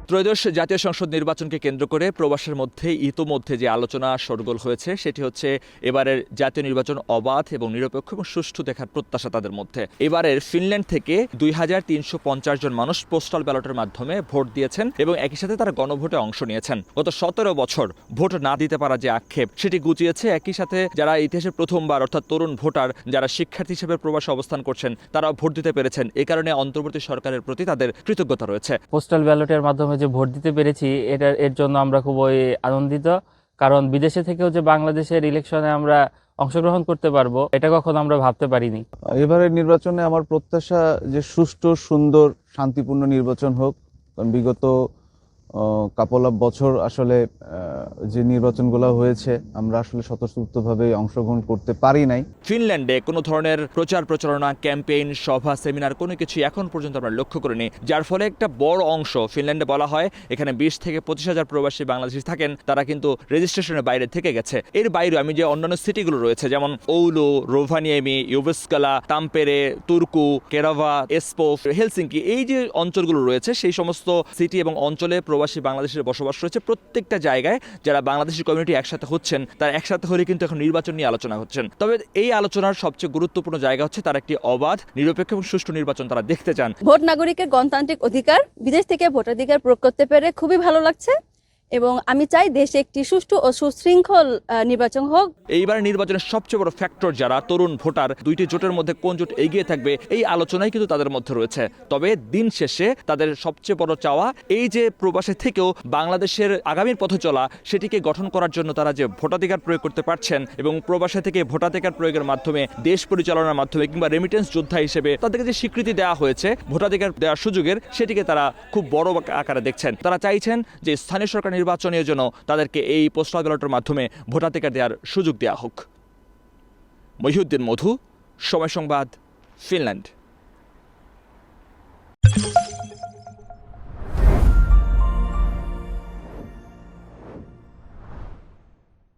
ত্রয়োদশ জাতীয় সংসদ নির্বাচনকে কেন্দ্র করে প্রবাসের মধ্যে ইতোমধ্যে যে আলোচনা শোরগোল হয়েছে সেটি হচ্ছে এবারের জাতীয় নির্বাচন অবাধ এবং নিরপেক্ষ এবং সুষ্ঠু দেখার প্রত্যাশা তাদের মধ্যে। এবারের ফিনল্যান্ড থেকে 2350 জন মানুষ পোস্টাল ব্যালটের মাধ্যমে ভোট দিয়েছেন এবং একই সাথে তারা গণভোটে অংশ নিয়েছেন। গত 17 বছর ভোট না দিতে পারা যে আক্ষেপ সেটি গুছিয়েছে। একই সাথে যারা ইতিহাসে প্রথমবার অর্থাৎ তরুণ ভোটার যারা শিক্ষার্থী হিসেবে প্রবাসে অবস্থান করছেন তারা ভোট দিতে পেরেছেন। এ কারণে অন্তর্বর্তী সরকারের প্রতি তাদের কৃতজ্ঞতা রয়েছে। পোস্টাল ব্যালটের মাধ্যমে যে ভোট দিতে পেরেছি এর জন্য আমরা খুবই আনন্দিত, কারণ বিদেশে থেকেও যে বাংলাদেশের ইলেকশনে আমরা অংশগ্রহণ করতে পারবো এটা কখনো আমরা ভাবতে পারিনি। এবারের নির্বাচনে আমার প্রত্যাশা যে সুষ্ঠু, সুন্দর, শান্তিপূর্ণ নির্বাচন হোক। কারণ বিগত কাপল অফ বছর আসলে যে নির্বাচনগুলো হয়েছে আমরা আসলে স্বতঃস্ফূর্তভাবে অংশগ্রহণ করতে পারি নাই। ফিনল্যান্ডে কোনো ধরনের প্রচার প্রচারণা, ক্যাম্পেইন, সভা, সেমিনার কোনো কিছু এখন পর্যন্ত আমরা লক্ষ্য করিনি, যার ফলে একটা বড় অংশ ফিনল্যান্ডে বলা হয় এখানে 20 থেকে 25 হাজার প্রবাসী বাংলাদেশি থাকেন, তারা কিন্তু রেজিস্ট্রেশনের বাইরে থেকে গেছে। এর বাইরে আমি যে অন্যান্য সিটিগুলো রয়েছে যেমন ওউলো, রোভানিয়েমি, ইউভেস্কালা, তাম্পেরে, তুর্কু, কেরাভা, এসপো, হেলসিঙ্কি, এই যে অঞ্চলগুলো রয়েছে সেই সমস্ত সিটি এবং অঞ্চলে প্রবাসী বাংলাদেশের বসবাস রয়েছে। প্রত্যেকটা জায়গায় যারা বাংলাদেশি কমিউনিটি একসাথে হচ্ছেন তারা একসাথে হলে কিন্তু এখন নির্বাচন নিয়ে আলোচনা হচ্ছেন। তবে এই আলোচনার সবচেয়ে গুরুত্বপূর্ণ জায়গা হচ্ছে তারা একটি অবাধ, নিরপেক্ষ এবং সুষ্ঠু নির্বাচন তারা দেখতে চান। ভোট নাগরিকের গণতান্ত্রিক অধিকার, বিদেশ থেকে ভোটাধিকার প্রয়োগ করতে পেরে খুবই ভালো লাগছে এবং আমি চাই দেশে একটি সুষ্ঠু ও সুশৃঙ্খল নির্বাচন হোক। এইবার নির্বাচনের সবচেয়ে বড় ফ্যাক্টর যারা তরুণ ভোটার, দুইটি জোটের মধ্যে কোন জোট এগিয়ে থাকবে এই আলোচনাই কিন্তু তাদের মধ্যে রয়েছে। তবে দিন শেষে তাদের সবচেয়ে বড় চাওয়া এই যে প্রবাসে থেকেও বাংলাদেশের আগামীর পথে চলা সেটিকে গঠন করার জন্য তারা যে ভোটাধিকার প্রয়োগ করতে পারছেন এবং প্রবাসে থেকে ভোটাধিকার প্রয়োগের মাধ্যমে দেশ পরিচালনার মাধ্যমে কিংবা রেমিটেন্স যোদ্ধা হিসেবে তাদেরকে যে স্বীকৃতি দেওয়া হয়েছে ভোটাধিকার দেওয়ার সুযোগের, সেটিকে তারা খুব বড় আকারে দেখছেন। তারা চাইছেন যে স্থানীয় সরকার নির্বাচনের জন্য তাদেরকে এই পোস্টাল ব্যালটের মাধ্যমে ভোটাধিকার দেওয়ার সুযোগ দেওয়া হোক। মহিউদ্দিন মধু, সময় সংবাদ, ফিনল্যান্ড।